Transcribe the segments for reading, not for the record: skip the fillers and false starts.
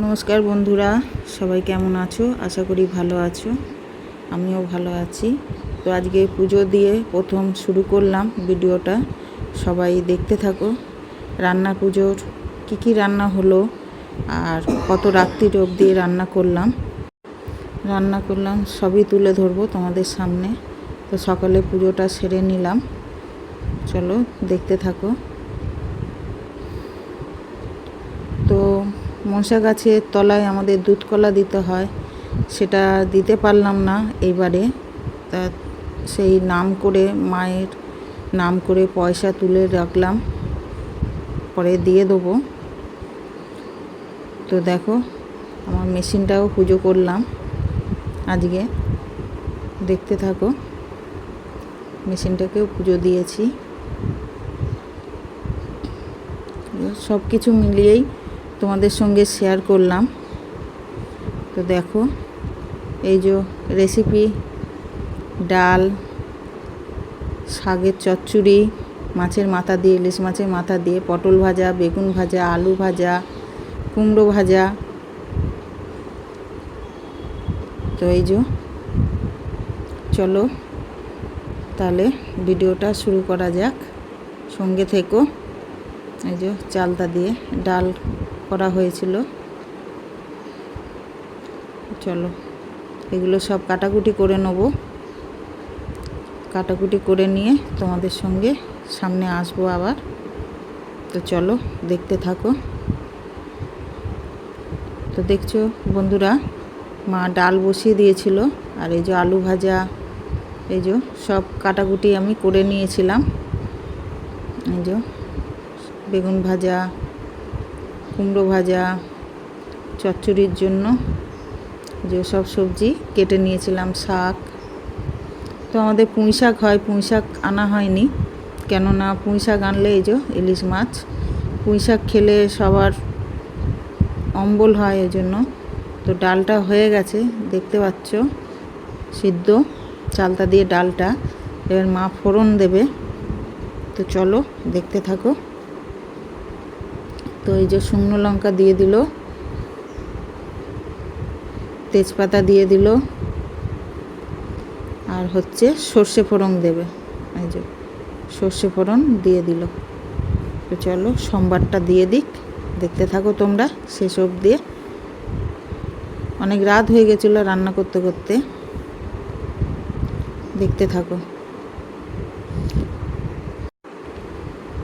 নমস্কার বন্ধুরা, সবাই কেমন আছো? আশা করি ভালো আছো। আমিও ভালো আছি। তো আজকে পুজো দিয়ে প্রথম শুরু করলাম ভিডিওটা, সবাই দেখতে থাকো। রান্না পুজোর কী রান্না হলো আর কত রাত্রির অবধি রান্না করলাম সবই তুলে ধরবো তোমাদের সামনে। তো সকালে পুজোটা সেরে নিলাম, চলো দেখতে থাকো। তো মনসা গাছের তলায় আমাদের দুধ কলা দিতে হয়, সেটা দিতে পারলাম না এইবারে। তা সেই নাম করে, মায়ের নাম করে পয়সা তুলে রাখলাম, পরে দিয়ে দেবো। তো দেখো, আমার মেশিনটাও পুজো করলাম আজকে, দেখতে থাকো। মেশিনটাকেও পুজো দিয়েছি। সব কিছু মিলিয়েই তোমাদের সঙ্গে শেয়ার করলাম। তো দেখো, এই যে রেসিপি: ডাল, শাকের চচ্চড়ি, মাছের মাথা দিয়ে, ইলিশ মাছের মাথা দিয়ে, পটল ভাজা, বেগুন ভাজা, আলু ভাজা, কুমড়ো ভাজা। তো এই যে, চলো তাহলে ভিডিওটা শুরু করা যাক, সঙ্গে থেকো। এই যে চালতা দিয়ে ডাল করা হয়েছিল। চলো এগুলো সব কাটাকুটি করে নেব। কাটাকুটি করে নিয়ে তোমাদের সঙ্গে সামনে আসবো আবার। তো চলো দেখতে থাকো। তো দেখছো বন্ধুরা, মা ডাল বসিয়ে দিয়েছিল, আর এই যে আলু ভাজা, এই যে সব কাটাকুটি আমি করে নিয়েছিলাম। এই যে বেগুন ভাজা, কুমড়ো ভাজা, চচ্চড়ির জন্য যে সব সবজি কেটে নিয়েছিলাম, শাক। তো আমাদের পুঁই শাক হয়, পুঁই শাক আনা হয়নি, কেননা পুঁই শাক আনলে এই যে ইলিশ মাছ, পুঁই শাক খেলে সবার অম্বল হয়, এই জন্য। তো ডালটা হয়ে গেছে, দেখতে পাচ্ছ, সিদ্ধ চালতা দিয়ে ডালটা। এবার মা ফোড়ন দেবে। তো চলো দেখতে থাকো। তো এই যে শুকনো লঙ্কা দিয়ে দিল, তেজপাতা দিয়ে দিল, আর হচ্ছে সর্ষে ফোড়ন দেবে। এই যে সর্ষে ফোড়ন দিয়ে দিল। তো চলো সোমবারটা দিয়ে দিক, দেখতে থাকো তোমরা শেষ অবধি। অনেক রাত হয়ে গেছিলো রান্না করতে করতে, দেখতে থাকো।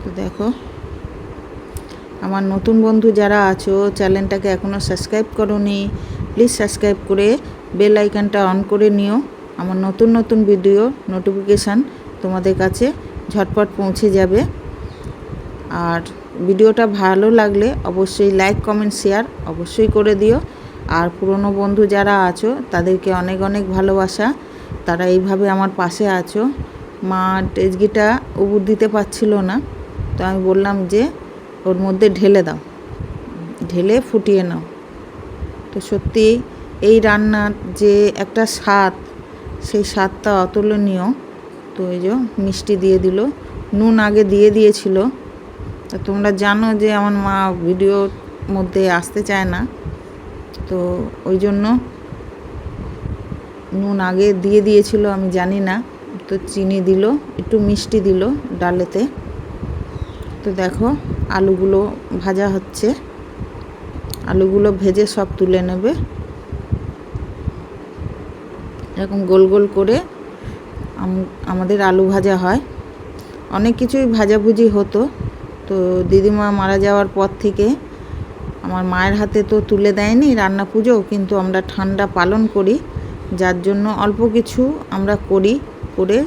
তো দেখো, আমার নতুন বন্ধু যারা আছো, চ্যানেলটাকে এখনও সাবস্ক্রাইব করোনি, প্লিজ সাবস্ক্রাইব করে বেল আইকনটা অন করে নিও। আমার নতুন নতুন ভিডিও নোটিফিকেশান তোমাদের কাছে ঝটপট পৌঁছে যাবে। আর ভিডিওটা ভালো লাগলে অবশ্যই লাইক, কমেন্ট, শেয়ার অবশ্যই করে দিও। আর পুরনো বন্ধু যারা আছো তাদেরকে অনেক অনেক ভালোবাসা, তারা এইভাবে আমার পাশে আছো। মা টেজগিটা উবুর দিতে পারছিল না, তো আমি বললাম যে ওর মধ্যে ঢেলে দাও, ঢেলে ফুটিয়ে নাও। তো সত্যি এই রান্নার যে একটা স্বাদ, সেই স্বাদটা অতুলনীয়। তো এই যে মিষ্টি দিয়ে দিল, নুন আগে দিয়ে দিয়েছিল। তো তোমরা জানো যে আমার মা ভিডিওর মধ্যে আসতে চায় না, তো ওই জন্য নুন আগে দিয়ে দিয়েছিল, আমি জানি না। তো চিনি দিল, একটু মিষ্টি দিল ডালেতে। তো দেখো আলুগুলো ভাজা হচ্ছে, আলুগুলো ভেজে সব তুলে নেবে। এরকম গোল গোল করে আমাদের আলু ভাজা হয়। অনেক কিছুই ভাজাভুজি হতো। তো দিদিমা মারা যাওয়ার পর থেকে আমার মায়ের হাতে তো তুলে দেয়নি রান্না পুজো, কিন্তু আমরা ঠান্ডা পালন করি, যার জন্য অল্প কিছু আমরা করি, করে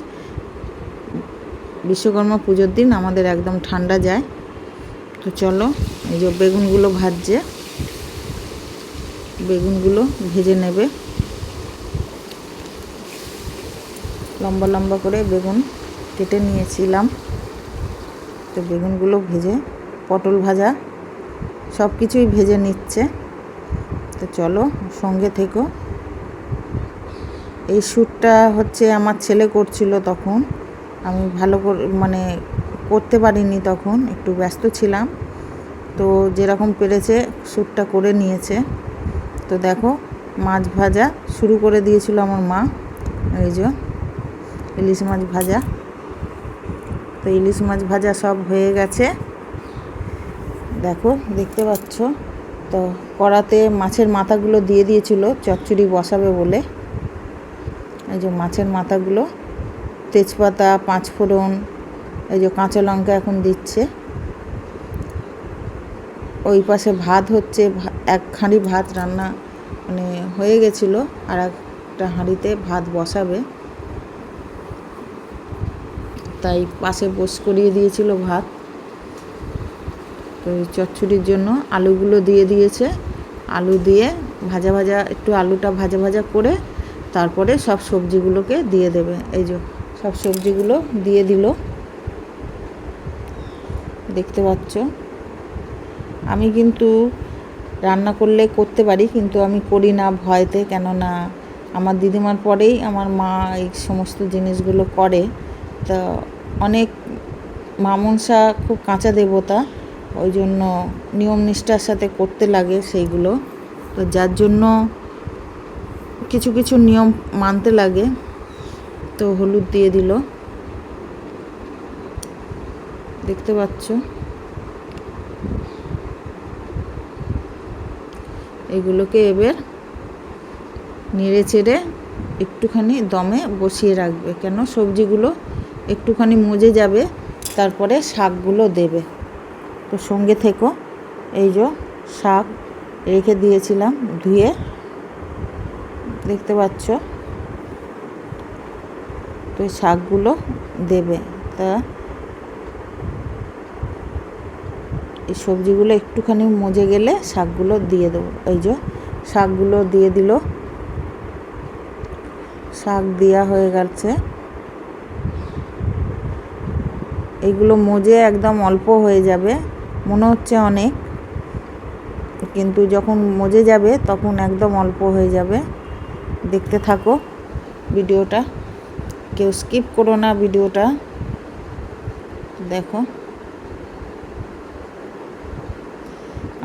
বিশ্বকর্মা পুজোর দিন আমাদের একদম ঠান্ডা যায়। তো চলো, এই যে বেগুনগুলো ভাজছে, বেগুনগুলো ভেজে নেবে। লম্বা লম্বা করে বেগুন কেটে নিয়েছিলাম। তো বেগুনগুলো ভেজে, পটল ভাজা, সব কিছুই ভেজে নিচ্ছে। তো চলো সঙ্গে থেকো। এই শ্যুটটা হচ্ছে আমার ছেলে করছিল, তখন আমি ভালো করে করতে পারিনি, তখন একটু ব্যস্ত ছিলাম। তো যেরকম পেরেছে শ্যুটটা করে নিয়েছে। তো দেখো মাছ ভাজা শুরু করে দিয়েছিল আমার মা। এই যে ইলিশ মাছ ভাজা, তো ইলিশ মাছ ভাজা সব হয়ে গেছে। দেখো দেখতে পাচ্ছ, তো কড়াতে মাছের মাথাগুলো দিয়ে দিয়েছিল চচ্চড়ি বসাবে বলে। এই যে মাছের মাথাগুলো, তেজপাতা, পাঁচফোড়ন, এই যে কাঁচা লঙ্কা এখন দিচ্ছে। ওই পাশে ভাত হচ্ছে, এক হাঁড়ি ভাত রান্না মানে হয়ে গেছিলো, আর একটা হাঁড়িতে ভাত বসাবে, তাই পাশে বস করিয়ে দিয়েছিল ভাত। তো চচ্চড়ির জন্য আলুগুলো দিয়ে দিয়েছে, আলু দিয়ে ভাজা ভাজা, একটু আলুটা ভাজা ভাজা করে তারপরে সব সবজিগুলোকে দিয়ে দেবে। এই যে সব সবজিগুলো দিয়ে দিল, দেখতে পাচ্ছ। আমি কিন্তু রান্না করলে করতে পারি, কিন্তু আমি করি না ভয়তে, কেননা আমার দিদিমার পরেই আমার মা এই সমস্ত জিনিসগুলো করে। তা অনেক মা মনসা খুব কাঁচা দেবতা, ওই জন্য নিয়ম নিষ্ঠার সাথে করতে লাগে সেইগুলো। তো যার জন্য কিছু কিছু নিয়ম মানতে লাগে। তো হলুদ দিয়ে দিল, দেখতে পাচ্ছ। এগুলোকে এবার নেড়ে চেড়ে একটুখানি দমে বসিয়ে রাখবে, কেন সবজিগুলো একটুখানি মজে যাবে, তারপরে শাকগুলো দেবে। তো সঙ্গে থেকো। এই যে শাক রেখে দিয়েছিলাম ধুয়ে, দেখতে পাচ্ছ। তো এই শাকগুলো দেবে। তা এই সবজিগুলো একটুখানি মজে গেলে শাকগুলো দিয়ে দেবো। এই যে শাকগুলো দিয়ে দিল, শাক দেওয়া হয়ে গেছে। এইগুলো মজে একদম অল্প হয়ে যাবে, মনে হচ্ছে অনেক, কিন্তু যখন মজে যাবে তখন একদম অল্প হয়ে যাবে। দেখতে থাকো ভিডিওটা, কেউ স্কিপ করো না ভিডিওটা। দেখো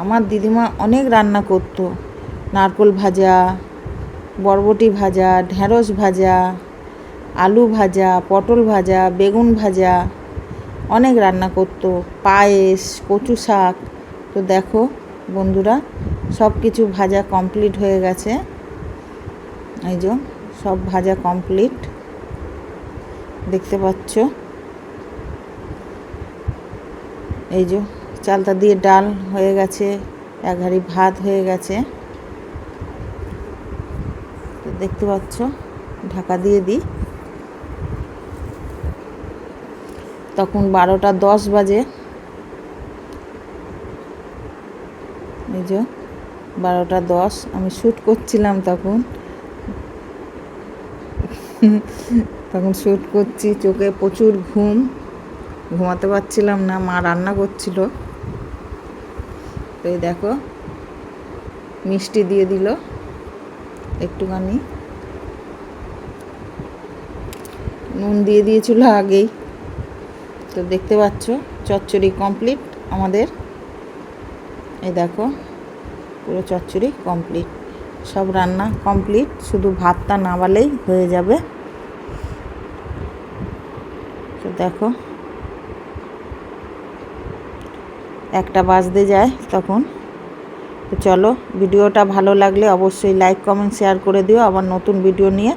আমার দিদিমা অনেক রান্না করতো, নারকেল ভাজা, বরবটি ভাজা, ঢ্যাঁড়স ভাজা, আলু ভাজা, পটল ভাজা, বেগুন ভাজা, অনেক রান্না করতো, পায়েস, কচু শাক। তো দেখো বন্ধুরা, সব কিছু ভাজা কমপ্লিট হয়ে গেছে। এই যে সব ভাজা কমপ্লিট, দেখতে পাচ্ছ। এই যে চালতা দিয়ে ডাল হয়ে গেছে, এক হাঁড়ি ভাত হয়ে গেছে, তো দেখতে পাচ্ছ। ঢাকা দিয়ে দিই, তখন 12টা 10 বাজে। এই যে 12টা 10, আমি শ্যুট করছিলাম তখন শ্যুট করছি, চোখে প্রচুর ঘুম, ঘুমাতে পারছিলাম না, মা রান্না করছিল। তো এই দেখো মিষ্টি দিয়ে দিল একটুখানি, নুন দিয়ে দিয়েছিল আগেই। তো দেখতে পাচ্ছ চচ্চড়ি কমপ্লিট আমাদের। এই দেখো পুরো চচ্চড়ি কমপ্লিট, সব রান্না কমপ্লিট, শুধু ভাতটা নামালেই হয়ে যাবে। তো দেখো 1টা বাজতে যায় তখন। তো চলো, ভিডিওটা ভালো লাগলে অবশ্যই লাইক, কমেন্ট, শেয়ার করে দিও। আবার নতুন ভিডিও নিয়ে